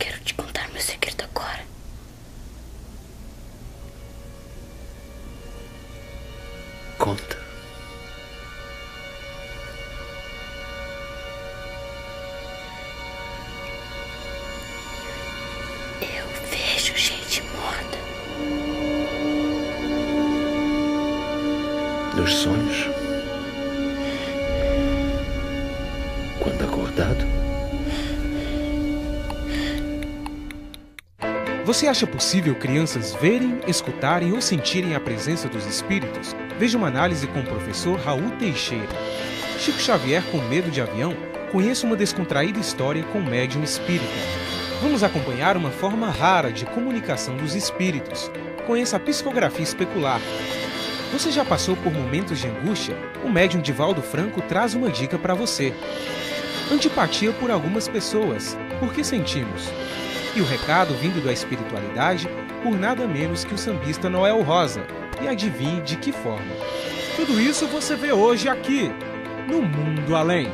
Quero te contar meu segredo agora. Conta. Eu vejo gente morta. Nos sonhos? Quando acordado? Você acha possível crianças verem, escutarem ou sentirem a presença dos espíritos? Veja uma análise com o professor Raul Teixeira. Chico Xavier com medo de avião? Conheça uma descontraída história com médium espírita. Vamos acompanhar uma forma rara de comunicação dos espíritos. Conheça a psicografia especular. Você já passou por momentos de angústia? O médium Divaldo Franco traz uma dica para você. Antipatia por algumas pessoas. Por que sentimos? E o recado vindo da espiritualidade por nada menos que o sambista Noel Rosa. E adivinhe de que forma. Tudo isso você vê hoje aqui, no Mundo Além.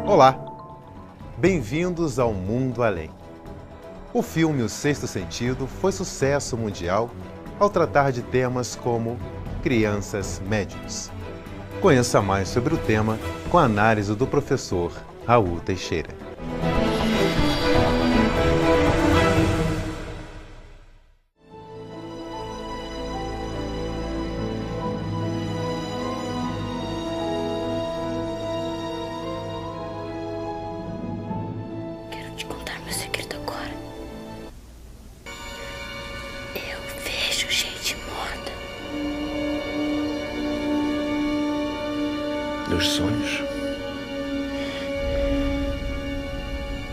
Olá, bem-vindos ao Mundo Além. O filme O Sexto Sentido foi sucesso mundial ao tratar de temas como crianças médiuns. Conheça mais sobre o tema com a análise do professor Raul Teixeira. Quero te contar meu segredo agora. Eu vejo gente morta. Nos sonhos?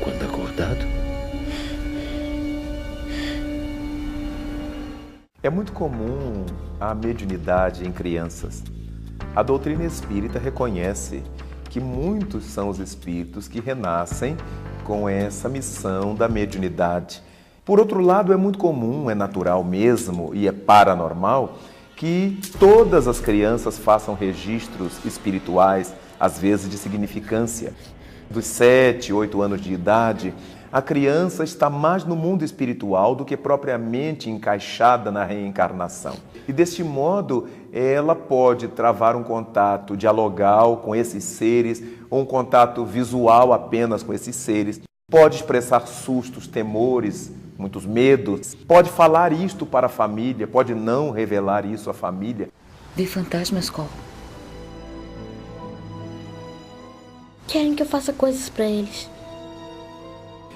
Quando acordado? É muito comum a mediunidade em crianças. A doutrina espírita reconhece que muitos são os espíritos que renascem com essa missão da mediunidade. Por outro lado, é muito comum, é natural mesmo e é paranormal que todas as crianças façam registros espirituais, às vezes de significância. Dos 7, 8 anos de idade, a criança está mais no mundo espiritual do que propriamente encaixada na reencarnação. E deste modo, ela pode travar um contato dialogal com esses seres, ou um contato visual apenas com esses seres. Pode expressar sustos, temores, muitos medos. Pode falar isto para a família, pode não revelar isso à família. Vê fantasmas qual? Querem que eu faça coisas pra eles.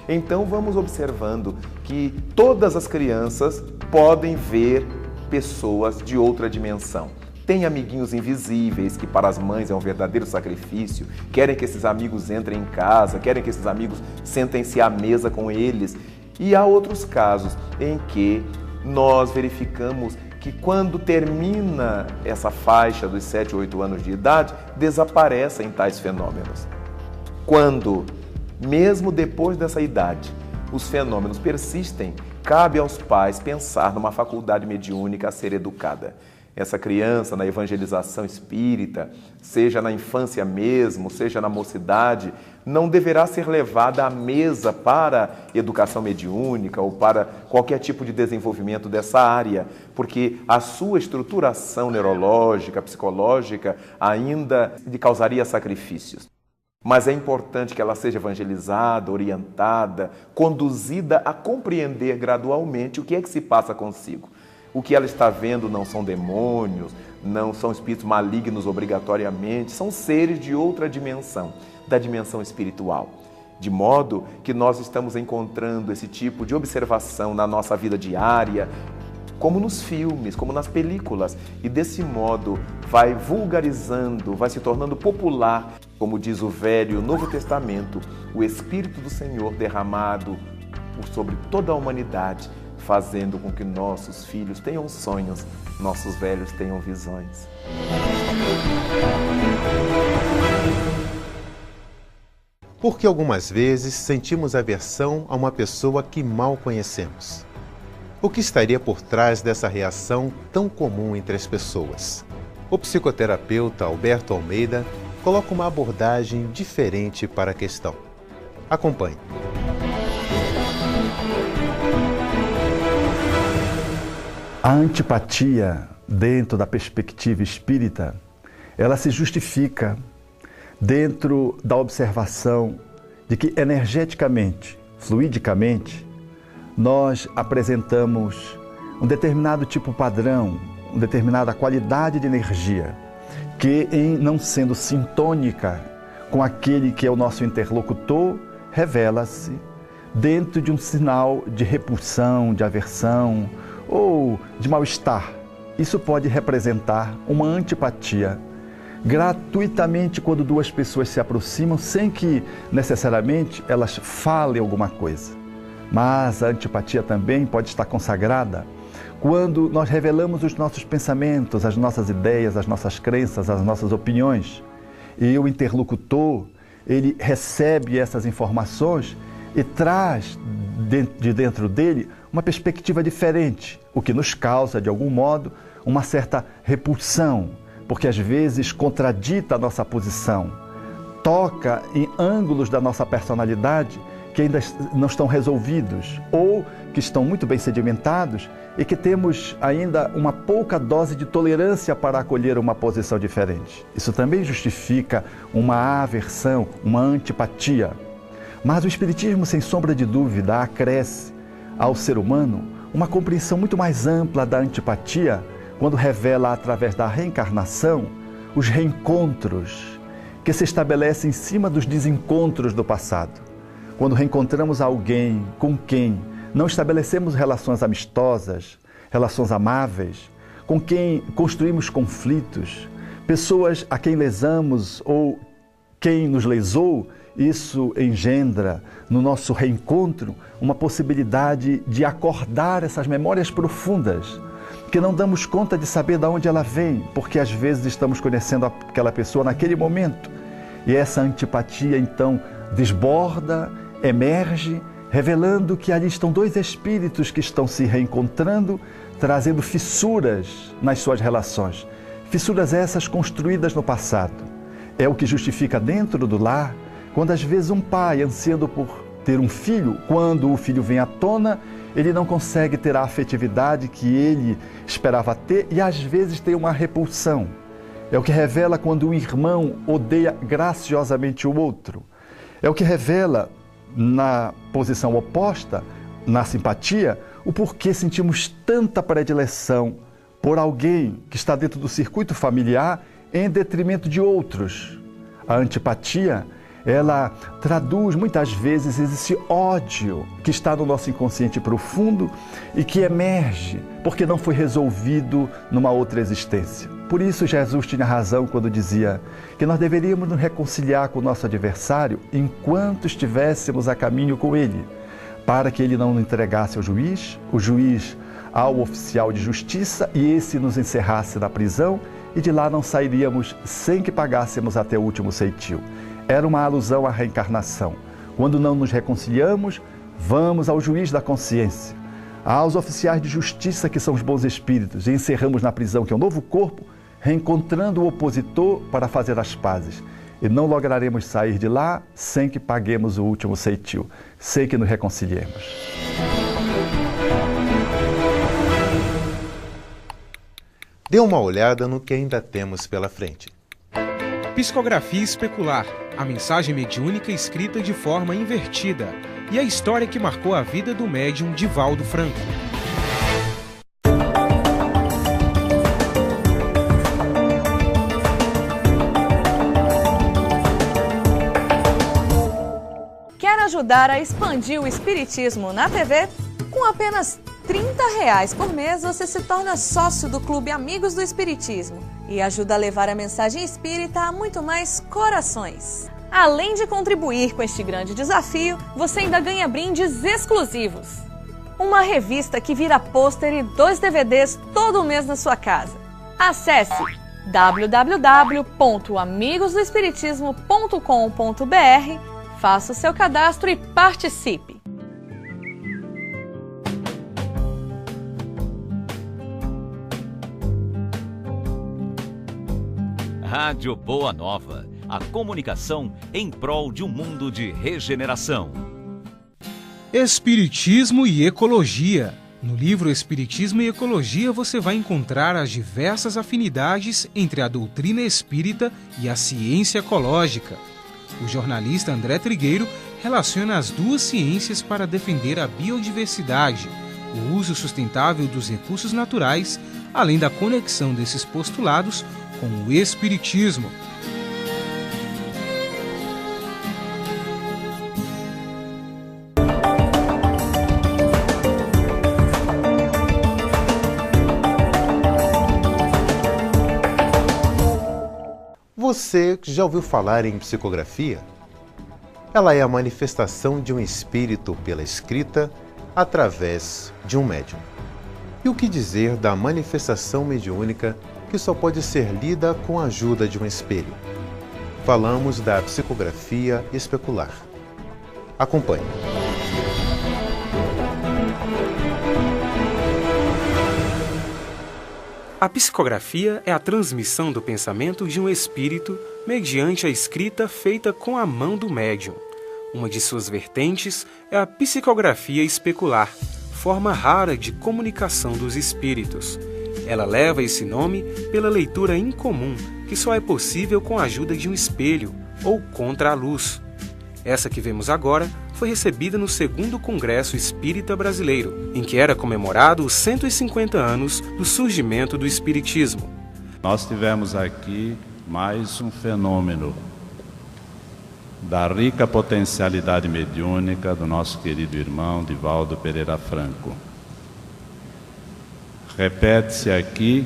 Então vamos observando que todas as crianças podem ver pessoas de outra dimensão. Tem amiguinhos invisíveis, que para as mães é um verdadeiro sacrifício, querem que esses amigos entrem em casa, querem que esses amigos sentem-se à mesa com eles. E há outros casos em que nós verificamos que quando termina essa faixa dos 7, 8 anos de idade, desaparecem tais fenômenos. Quando, mesmo depois dessa idade, os fenômenos persistem, cabe aos pais pensar numa faculdade mediúnica a ser educada. Essa criança, na evangelização espírita, seja na infância mesmo, seja na mocidade, não deverá ser levada à mesa para educação mediúnica ou para qualquer tipo de desenvolvimento dessa área, porque a sua estruturação neurológica, psicológica, ainda lhe causaria sacrifícios. Mas é importante que ela seja evangelizada, orientada, conduzida a compreender gradualmente o que é que se passa consigo. O que ela está vendo não são demônios, não são espíritos malignos obrigatoriamente, são seres de outra dimensão, da dimensão espiritual. De modo que nós estamos encontrando esse tipo de observação na nossa vida diária, como nos filmes, como nas películas, e desse modo vai vulgarizando, vai se tornando popular, como diz o Velho e o Novo Testamento, o Espírito do Senhor derramado sobre toda a humanidade fazendo com que nossos filhos tenham sonhos, nossos velhos tenham visões. Porque algumas vezes sentimos aversão a uma pessoa que mal conhecemos. O que estaria por trás dessa reação tão comum entre as pessoas? O psicoterapeuta Alberto Almeida coloca uma abordagem diferente para a questão. Acompanhe. A antipatia, dentro da perspectiva espírita, ela se justifica dentro da observação de que energeticamente, fluidicamente, nós apresentamos um determinado tipo padrão, uma determinada qualidade de energia, que em não sendo sintônica com aquele que é o nosso interlocutor, revela-se dentro de um sinal de repulsão, de aversão ou de mal-estar. Isso pode representar uma antipatia. Gratuitamente, quando duas pessoas se aproximam, sem que necessariamente elas falem alguma coisa. Mas a antipatia também pode estar consagrada quando nós revelamos os nossos pensamentos, as nossas ideias, as nossas crenças, as nossas opiniões. E o interlocutor, ele recebe essas informações e traz de dentro dele uma perspectiva diferente, o que nos causa, de algum modo, uma certa repulsão, porque às vezes contradita a nossa posição, toca em ângulos da nossa personalidade que ainda não estão resolvidos ou que estão muito bem sedimentados e que temos ainda uma pouca dose de tolerância para acolher uma posição diferente. Isso também justifica uma aversão, uma antipatia. Mas o Espiritismo, sem sombra de dúvida, acresce ao ser humano uma compreensão muito mais ampla da antipatia quando revela, através da reencarnação, os reencontros que se estabelecem em cima dos desencontros do passado. Quando reencontramos alguém com quem não estabelecemos relações amistosas, relações amáveis, com quem construímos conflitos, pessoas a quem lesamos ou quem nos lesou, isso engendra no nosso reencontro uma possibilidade de acordar essas memórias profundas, que não damos conta de saber de onde ela vem, porque às vezes estamos conhecendo aquela pessoa naquele momento. E essa antipatia então desborda, emerge, revelando que ali estão dois espíritos que estão se reencontrando, trazendo fissuras nas suas relações. Fissuras essas construídas no passado. É o que justifica dentro do lar, quando às vezes um pai, ansiando por ter um filho, quando o filho vem à tona, ele não consegue ter a afetividade que ele esperava ter e às vezes tem uma repulsão. É o que revela quando um irmão odeia graciosamente o outro. É o que revela, na posição oposta, na simpatia, o porquê sentimos tanta predileção por alguém que está dentro do circuito familiar em detrimento de outros. A antipatia, ela traduz muitas vezes esse ódio que está no nosso inconsciente profundo e que emerge porque não foi resolvido numa outra existência. Por isso Jesus tinha razão quando dizia que nós deveríamos nos reconciliar com o nosso adversário enquanto estivéssemos a caminho com ele, para que ele não nos entregasse ao juiz, o juiz ao oficial de justiça e esse nos encerrasse na prisão e de lá não sairíamos sem que pagássemos até o último ceitil. Era uma alusão à reencarnação. Quando não nos reconciliamos, vamos ao juiz da consciência, aos oficiais de justiça que são os bons espíritos e encerramos na prisão, que é um novo corpo, reencontrando o opositor para fazer as pazes. E não lograremos sair de lá sem que paguemos o último ceitil, sem que nos reconciliemos. Dê uma olhada no que ainda temos pela frente. Psicografia especular, a mensagem mediúnica escrita de forma invertida e a história que marcou a vida do médium Divaldo Franco. Quer ajudar a expandir o espiritismo na TV? Com apenas R$30 por mês, você se torna sócio do Clube Amigos do Espiritismo e ajuda a levar a mensagem espírita a muito mais corações. Além de contribuir com este grande desafio, você ainda ganha brindes exclusivos. uma revista que vira pôster e 2 DVDs todo mês na sua casa. Acesse www.amigosdoespiritismo.com.br, faça o seu cadastro e participe! Rádio Boa Nova, a comunicação em prol de um mundo de regeneração. Espiritismo e Ecologia. No livro Espiritismo e Ecologia você vai encontrar as diversas afinidades entre a doutrina espírita e a ciência ecológica. O jornalista André Trigueiro relaciona as duas ciências para defender a biodiversidade, o uso sustentável dos recursos naturais, além da conexão desses postulados com o Espiritismo. Você já ouviu falar em psicografia? Ela é a manifestação de um espírito pela escrita através de um médium. E o que dizer da manifestação mediúnica que só pode ser lida com a ajuda de um espelho? Falamos da psicografia especular. Acompanhe. A psicografia é a transmissão do pensamento de um espírito mediante a escrita feita com a mão do médium. Uma de suas vertentes é a psicografia especular, forma rara de comunicação dos espíritos. Ela leva esse nome pela leitura incomum, que só é possível com a ajuda de um espelho ou contra a luz. Essa que vemos agora foi recebida no 2º Congresso Espírita Brasileiro, em que era comemorado os 150 anos do surgimento do Espiritismo. Nós tivemos aqui mais um fenômeno da rica potencialidade mediúnica do nosso querido irmão Divaldo Pereira Franco. Repete-se aqui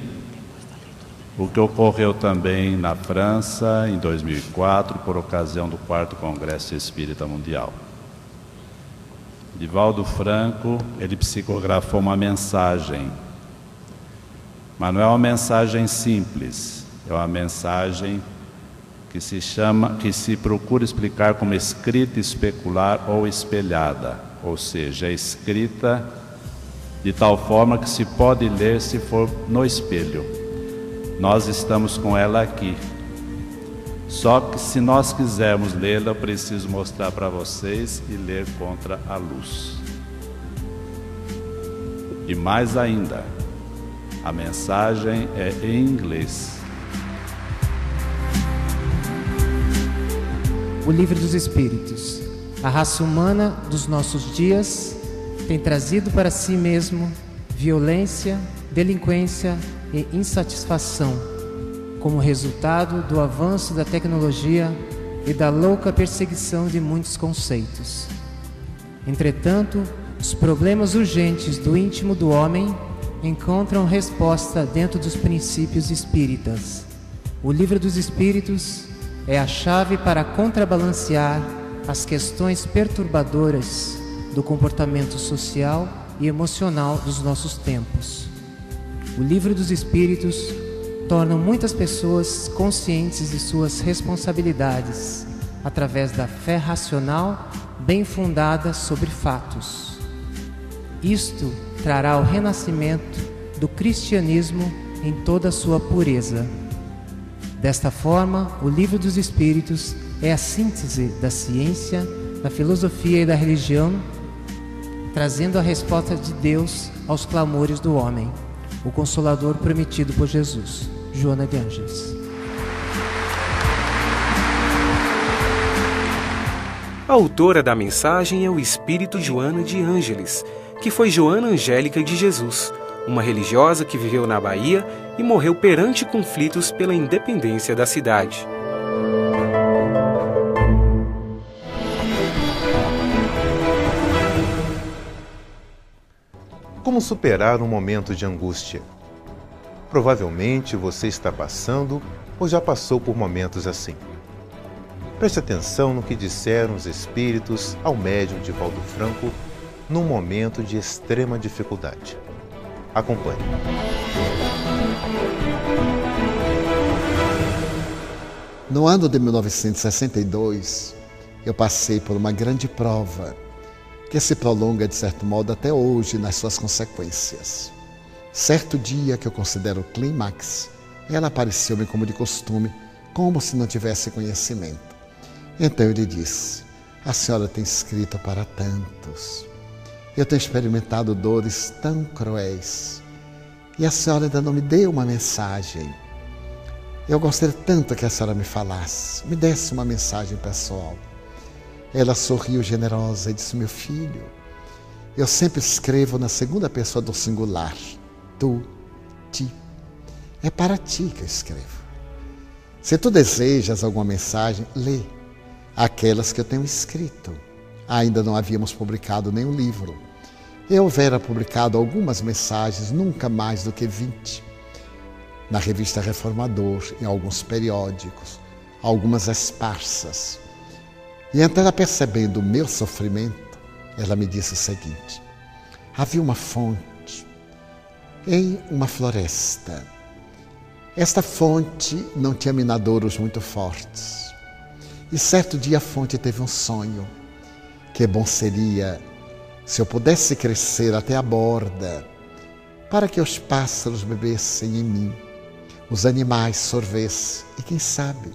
o que ocorreu também na França em 2004, por ocasião do 4º Congresso Espírita Mundial. Divaldo Franco, ele psicografou uma mensagem, mas não é uma mensagem simples, é uma mensagem que se procura explicar como escrita especular ou espelhada, ou seja, é escrita de tal forma que se pode ler se for no espelho. Nós estamos com ela aqui. Só que se nós quisermos lê-la, eu preciso mostrar para vocês e ler contra a luz. E mais ainda, a mensagem é em inglês. O Livro dos Espíritos. A raça humana dos nossos dias tem trazido para si mesmo violência, delinquência e insatisfação, como resultado do avanço da tecnologia e da louca perseguição de muitos conceitos. Entretanto, os problemas urgentes do íntimo do homem encontram resposta dentro dos princípios espíritas. O Livro dos Espíritos é a chave para contrabalancear as questões perturbadoras do comportamento social e emocional dos nossos tempos. O Livro dos Espíritos torna muitas pessoas conscientes de suas responsabilidades através da fé racional bem fundada sobre fatos. Isto trará o renascimento do cristianismo em toda a sua pureza. Desta forma, o Livro dos Espíritos é a síntese da ciência, da filosofia e da religião, trazendo a resposta de Deus aos clamores do homem, o Consolador prometido por Jesus. Joana de Ângeles. A autora da mensagem é o espírito Joana de Ângeles, que foi Joana Angélica de Jesus, uma religiosa que viveu na Bahia e morreu perante conflitos pela independência da cidade. Como superar um momento de angústia? Provavelmente você está passando ou já passou por momentos assim. Preste atenção no que disseram os espíritos ao médium Divaldo Franco num momento de extrema dificuldade. Acompanhe. No ano de 1962, eu passei por uma grande prova que se prolonga, de certo modo, até hoje nas suas consequências. Certo dia, que eu considero clímax, ela apareceu-me como de costume, como se não tivesse conhecimento. Então eu lhe disse: a senhora tem escrito para tantos. Eu tenho experimentado dores tão cruéis. E a senhora ainda não me deu uma mensagem. Eu gostaria tanto que a senhora me falasse, me desse uma mensagem pessoal. Ela sorriu generosa e disse: meu filho, eu sempre escrevo na segunda pessoa do singular. Tu, ti. É para ti que eu escrevo. Se tu desejas alguma mensagem, lê aquelas que eu tenho escrito. Ainda não havíamos publicado nenhum livro. Eu houvera publicado algumas mensagens, nunca mais do que 20. Na revista Reformador, em alguns periódicos, algumas esparsas. E então, ela, percebendo o meu sofrimento, ela me disse o seguinte: havia uma fonte em uma floresta. Esta fonte não tinha minadouros muito fortes. E certo dia a fonte teve um sonho. Que bom seria se eu pudesse crescer até a borda, para que os pássaros bebessem em mim, os animais sorvessem e, quem sabe,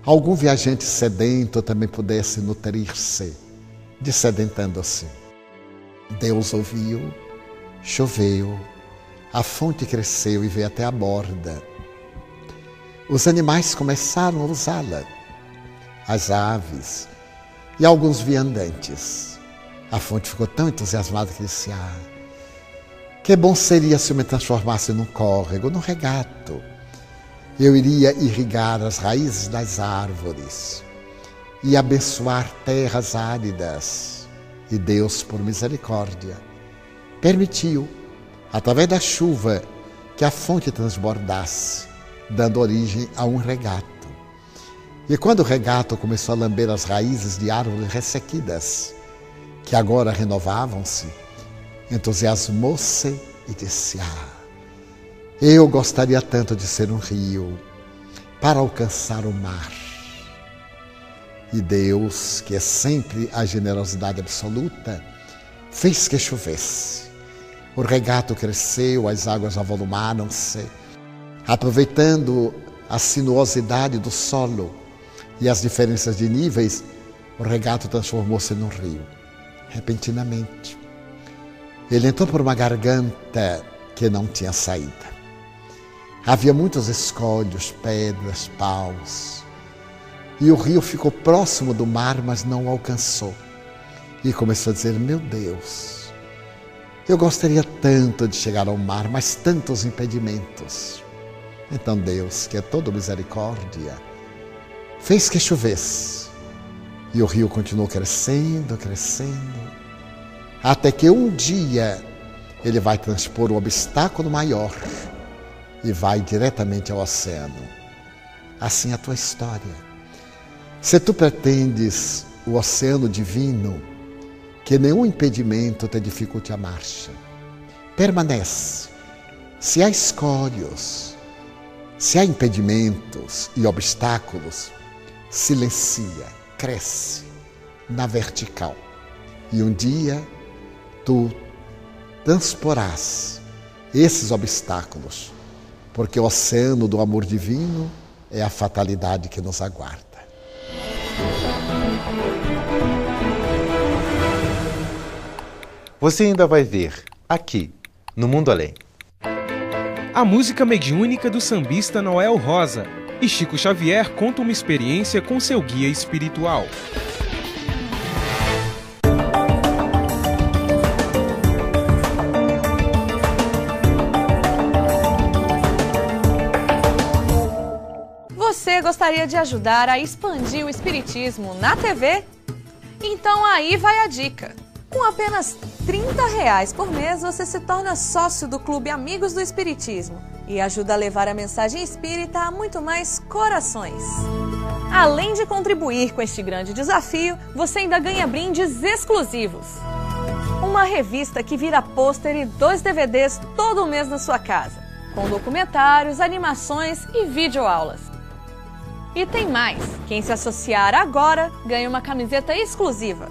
algum viajante sedento também pudesse nutrir-se, dessedentando-se. Deus ouviu, choveu, a fonte cresceu e veio até a borda. Os animais começaram a usá-la, as aves e alguns viandantes. A fonte ficou tão entusiasmada que disse: que bom seria se eu me transformasse num córrego, num regato. Eu iria irrigar as raízes das árvores e abençoar terras áridas. E Deus, por misericórdia, permitiu, através da chuva, que a fonte transbordasse, dando origem a um regato. E quando o regato começou a lamber as raízes de árvores ressequidas, que agora renovavam-se, entusiasmou-se e disse: eu gostaria tanto de ser um rio para alcançar o mar. E Deus, que é sempre a generosidade absoluta, fez que chovesse. O regato cresceu, as águas avolumaram-se, aproveitando a sinuosidade do solo e as diferenças de níveis, o regato transformou-se num rio. Repentinamente, ele entrou por uma garganta que não tinha saída. Havia muitos escolhos, pedras, paus. E o rio ficou próximo do mar, mas não o alcançou. E começou a dizer: meu Deus, eu gostaria tanto de chegar ao mar, mas tantos impedimentos. Então Deus, que é todo misericórdia, fez que chovesse. E o rio continuou crescendo, crescendo, até que um dia ele vai transpor o obstáculo maior e vai diretamente ao oceano. Assim é a tua história. Se tu pretendes o oceano divino, que nenhum impedimento te dificulte a marcha. Permanece. Se há escolhos, se há impedimentos e obstáculos, silencia, cresce na vertical. E um dia tu transporás esses obstáculos, porque o oceano do amor divino é a fatalidade que nos aguarda. Você ainda vai ver aqui, no Mundo Além. A música mediúnica do sambista Noel Rosa. E Chico Xavier conta uma experiência com seu guia espiritual. Você gostaria de ajudar a expandir o espiritismo na TV? Então aí vai a dica. Com apenas R$30 por mês, você se torna sócio do Clube Amigos do Espiritismo e ajuda a levar a mensagem espírita a muito mais corações. Além de contribuir com este grande desafio, você ainda ganha brindes exclusivos. uma revista que vira pôster e 2 DVDs todo mês na sua casa, com documentários, animações e videoaulas. E tem mais, quem se associar agora ganha uma camiseta exclusiva.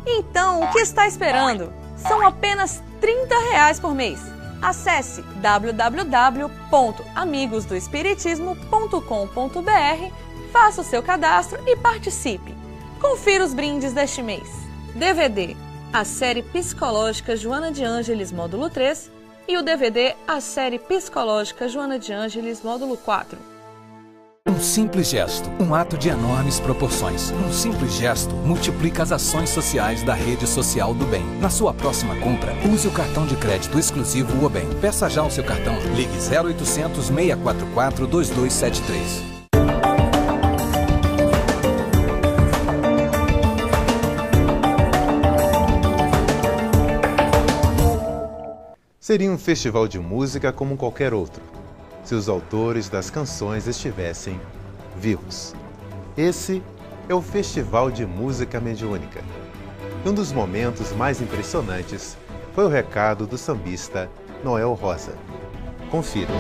Então, o que está esperando? São apenas R$30 por mês. Acesse www.amigosdoespiritismo.com.br, faça o seu cadastro e participe. Confira os brindes deste mês. DVD, a série psicológica Joana de Ângeles módulo 3 e o DVD, a série psicológica Joana de Ângeles módulo 4. Um simples gesto, um ato de enormes proporções. Um simples gesto multiplica as ações sociais da rede social do bem. Na sua próxima compra, use o cartão de crédito exclusivo O Bem. Peça já o seu cartão. Ligue 0800 644 2273. Seria um festival de música como qualquer outro, se os autores das canções estivessem vivos. Esse é o Festival de Música Mediúnica. E um dos momentos mais impressionantes foi o recado do sambista Noel Rosa. Confira.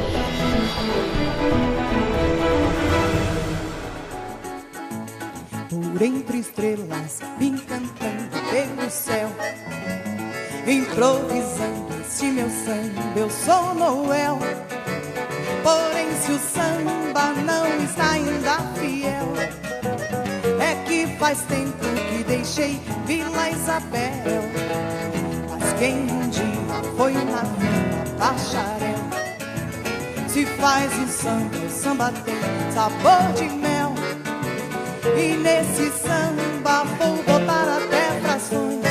Por entre estrelas, vim cantando pelo céu, improvisando este meu samba, eu sou Noel. Porém, se o samba não está ainda fiel, é que faz tempo que deixei Vila Isabel. Mas quem um dia foi na vila bacharel, se faz um samba, o samba tem sabor de mel. E nesse samba vou botar até frações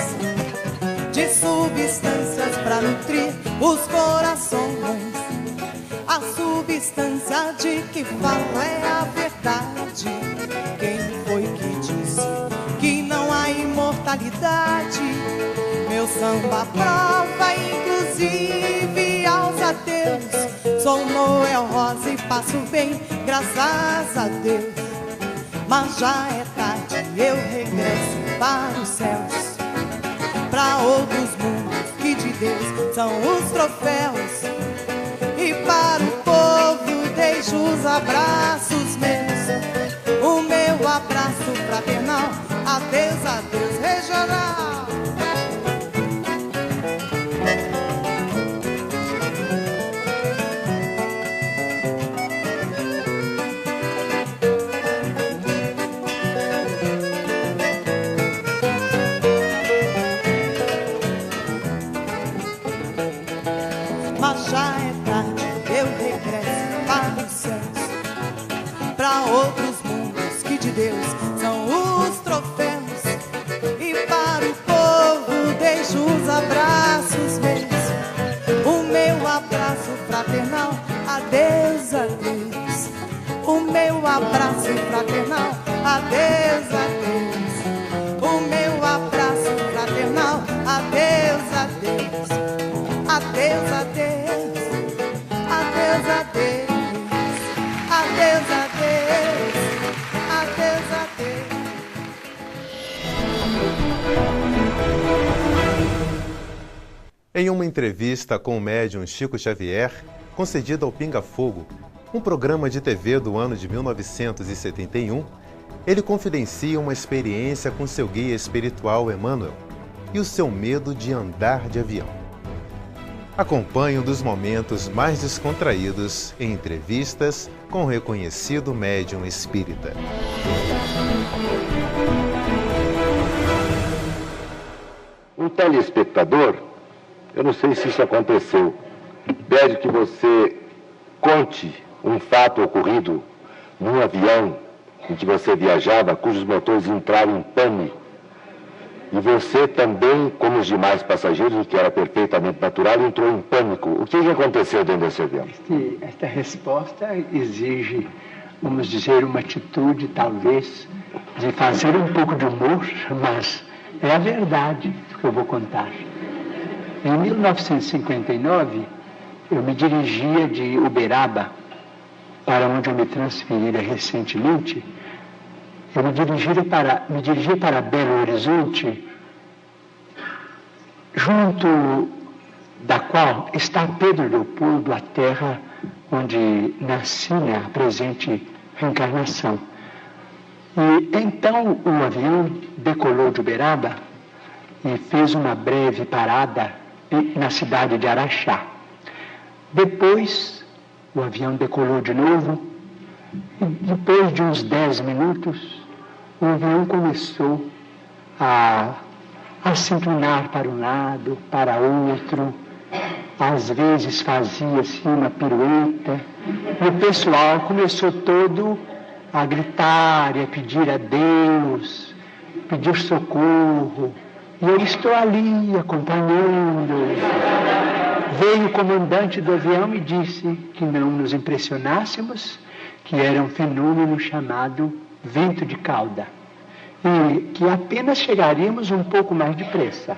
de substâncias pra nutrir os corações. A substância de que falo é a verdade. Quem foi que disse que não há imortalidade? Meu samba prova, inclusive aos ateus. Sou Noel Rosa e passo bem, graças a Deus. Mas já é tarde, eu regresso para os céus, para outros mundos que de Deus são os troféus. E para o povo deixo os abraços meus, o meu abraço fraternal, adeus, adeus, regional. Mas já é tarde, eu regresso para os céus, para outros mundos que de Deus são os troféus. E para o povo deixo os abraços meus, o meu abraço fraternal, adeus, adeus. O meu abraço fraternal, adeus, adeus. O meu abraço fraternal, adeus, adeus. Adeus, adeus, adeus, adeus, adeus, adeus, adeus, adeus. Em uma entrevista com o médium Chico Xavier, concedida ao Pinga Fogo, um programa de TV do ano de 1971, ele confidencia uma experiência com seu guia espiritual Emmanuel e o seu medo de andar de avião. Acompanhe um dos momentos mais descontraídos em entrevistas com o reconhecido médium espírita. Um telespectador, eu não sei se isso aconteceu, pede que você conte um fato ocorrido num avião em que você viajava, cujos motores entraram em pânico. E você também, como os demais passageiros, o que era perfeitamente natural, entrou em pânico. O que aconteceu dentro desse avião? Esta resposta exige, vamos dizer, uma atitude, talvez, de fazer um pouco de humor, mas é a verdade que eu vou contar. Em 1959, eu me dirigia de Uberaba, para onde eu me transferira recentemente. Eu me dirigia para Belo Horizonte junto da qual está Pedro Leopoldo, a terra onde nasci, a presente reencarnação. E então o avião decolou de Uberaba e fez uma breve parada na cidade de Araxá. Depois, o avião decolou de novo e depois de uns 10 minutos, o avião começou a se inclinar para um lado, para outro, às vezes fazia-se uma pirueta, e o pessoal começou todo a gritar e a pedir a Deus, pedir socorro, e eu estou ali acompanhando. Veio o comandante do avião e disse que não nos impressionássemos, que era um fenômeno chamado vento de cauda, e que apenas chegaríamos um pouco mais depressa.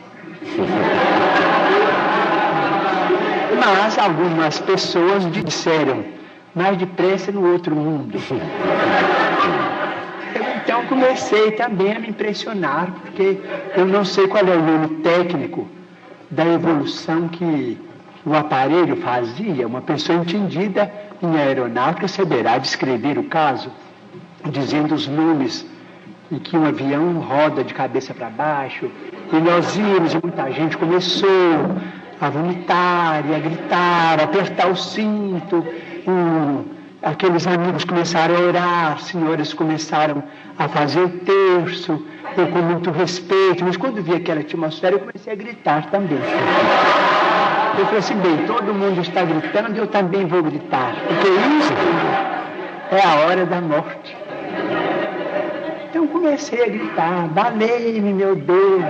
Mas algumas pessoas disseram, mais depressa no outro mundo. Então comecei também a me impressionar, porque eu não sei qual é o nome técnico da evolução que o aparelho fazia. Uma pessoa entendida em aeronáutica saberá descrever o caso, dizendo os nomes em que um avião roda de cabeça para baixo, e nós íamos, e muita gente começou a vomitar e a gritar, a apertar o cinto, aqueles amigos começaram a orar, senhoras começaram a fazer o terço, eu com muito respeito, mas quando vi aquela atmosfera eu comecei a gritar também. Eu falei assim, bem, todo mundo está gritando, eu também vou gritar, porque isso é a hora da morte. Então comecei a gritar, valei-me, meu Deus.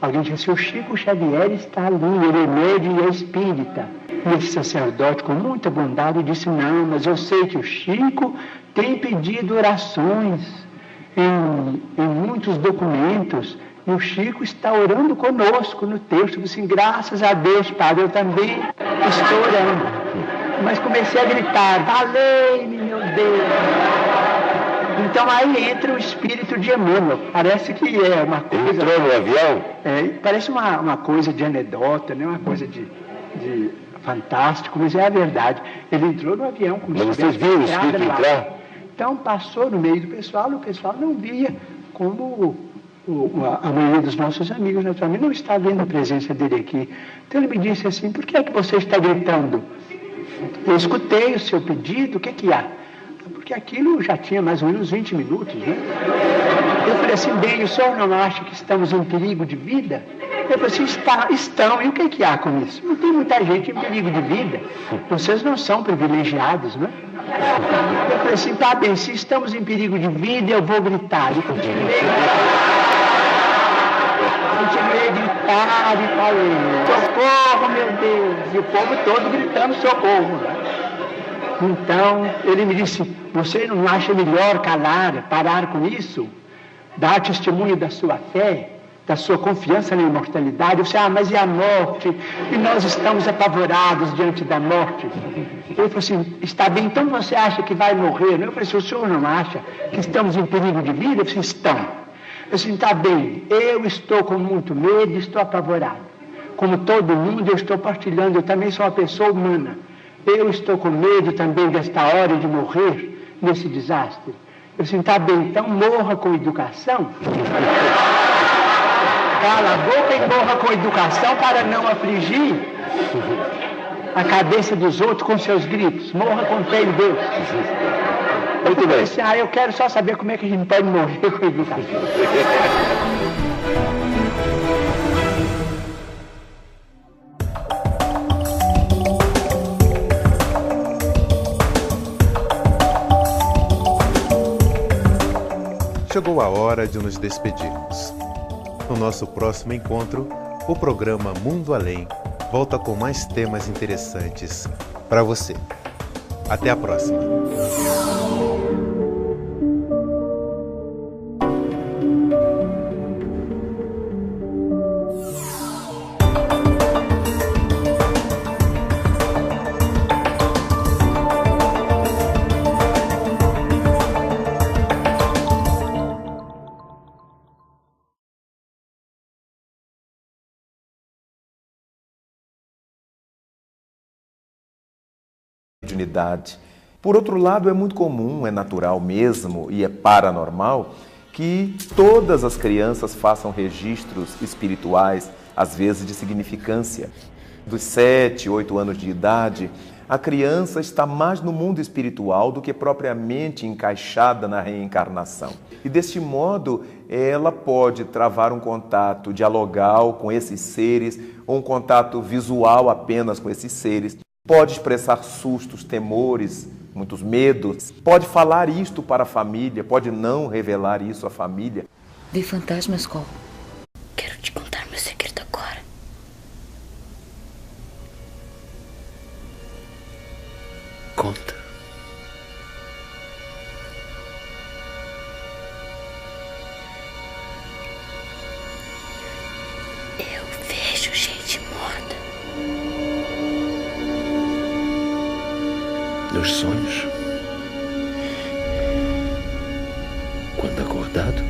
Alguém disse, o Chico Xavier está ali, ele é médium e é espírita. E esse sacerdote, com muita bondade, disse, não, mas eu sei que o Chico tem pedido orações em muitos documentos, e o Chico está orando conosco no texto. Eu disse, graças a Deus, Padre, eu também estou orando. Mas comecei a gritar, valei-me, meu Deus. Então aí entra o espírito de Emmanuel. Parece que é uma coisa... Entrou no avião? Parece uma coisa de anedota, né? Uma coisa de fantástico, mas é a verdade. Ele entrou no avião. Mas vocês viram o espírito entrar? Então passou no meio do pessoal, o pessoal não via, como a maioria dos nossos amigos, naturalmente, não está vendo a presença dele aqui. Então ele me disse assim, por que é que você está gritando? Eu escutei o seu pedido, o que é que há? Porque aquilo já tinha mais ou menos 20 minutos, né? Eu falei assim, bem, o senhor não acha que estamos em perigo de vida? Ele falou assim, estão, e o que é que há com isso? Não tem muita gente em perigo de vida, vocês não são privilegiados, né? Eu falei assim, tá bem, se estamos em perigo de vida, eu vou gritar. E continuei a gritar e falei, socorro, meu Deus, e o povo todo gritando socorro, né? Então, ele me disse, você não acha melhor parar com isso? Dar testemunho da sua fé, da sua confiança na imortalidade? Eu disse, mas e a morte? E nós estamos apavorados diante da morte. Ele falou assim, está bem, então você acha que vai morrer? Eu falei assim, o senhor não acha que estamos em perigo de vida? Eu disse, estão. Eu disse, está bem, eu estou com muito medo e estou apavorado. Como todo mundo, eu estou partilhando, eu também sou uma pessoa humana. Eu estou com medo também desta hora de morrer nesse desastre. Eu disse, tá bem, então morra com educação. Cala a boca e morra com educação para não afligir a cabeça dos outros com seus gritos. Morra com fé em Deus. Muito bem. Eu disse, eu quero só saber como é que a gente pode morrer com educação. Chegou a hora de nos despedirmos. No nosso próximo encontro, o programa Mundo Além volta com mais temas interessantes para você. Até a próxima! mediunidade. Por outro lado, é muito comum, é natural mesmo e é paranormal que todas as crianças façam registros espirituais, às vezes de significância. Dos 7, 8 anos de idade, a criança está mais no mundo espiritual do que propriamente encaixada na reencarnação. E deste modo, ela pode travar um contato dialogal com esses seres, ou um contato visual apenas com esses seres. Pode expressar sustos, temores, muitos medos. Pode falar isto para a família, pode não revelar isso à família. Vi fantasmas, Cole. Quero te contar meu segredo agora. Conta. Eu vejo gente morta. Nos sonhos? Quando acordado?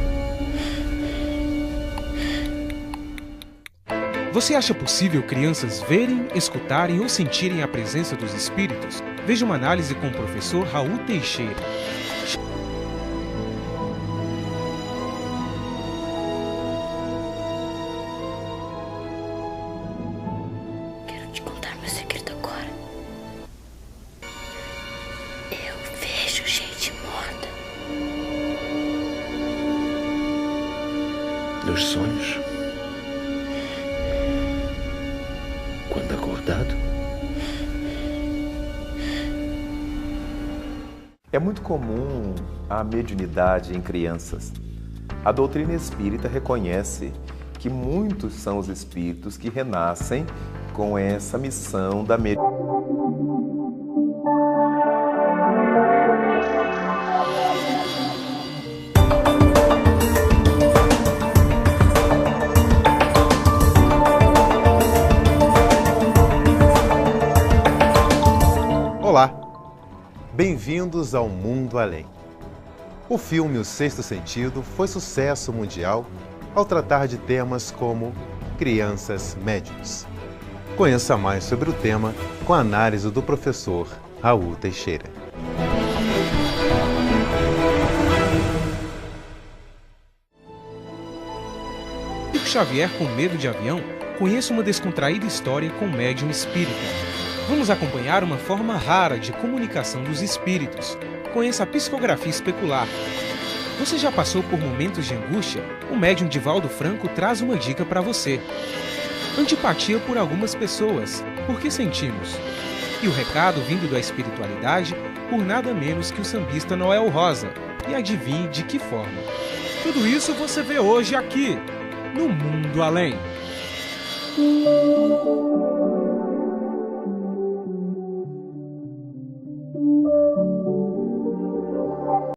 Você acha possível crianças verem, escutarem ou sentirem a presença dos espíritos? Veja uma análise com o professor Raul Teixeira. Quero te contar meu segredo agora. Eu vejo gente morta. Nos sonhos? Quando acordado? É muito comum a mediunidade em crianças. A doutrina espírita reconhece que muitos são os espíritos que renascem com essa missão da mediunidade. Olá, bem-vindos ao Mundo Além. O filme O Sexto Sentido foi sucesso mundial ao tratar de temas como crianças médiuns. Conheça mais sobre o tema com a análise do professor Raul Teixeira. Chico Xavier com medo de avião? Conheça uma descontraída história com médium espírita. Vamos acompanhar uma forma rara de comunicação dos espíritos. Conheça a psicografia especular. Você já passou por momentos de angústia? O médium Divaldo Franco traz uma dica para você. Antipatia por algumas pessoas, porque sentimos. E o recado vindo da espiritualidade, por nada menos que o sambista Noel Rosa. E adivinhe de que forma. Tudo isso você vê hoje aqui, no Mundo Além.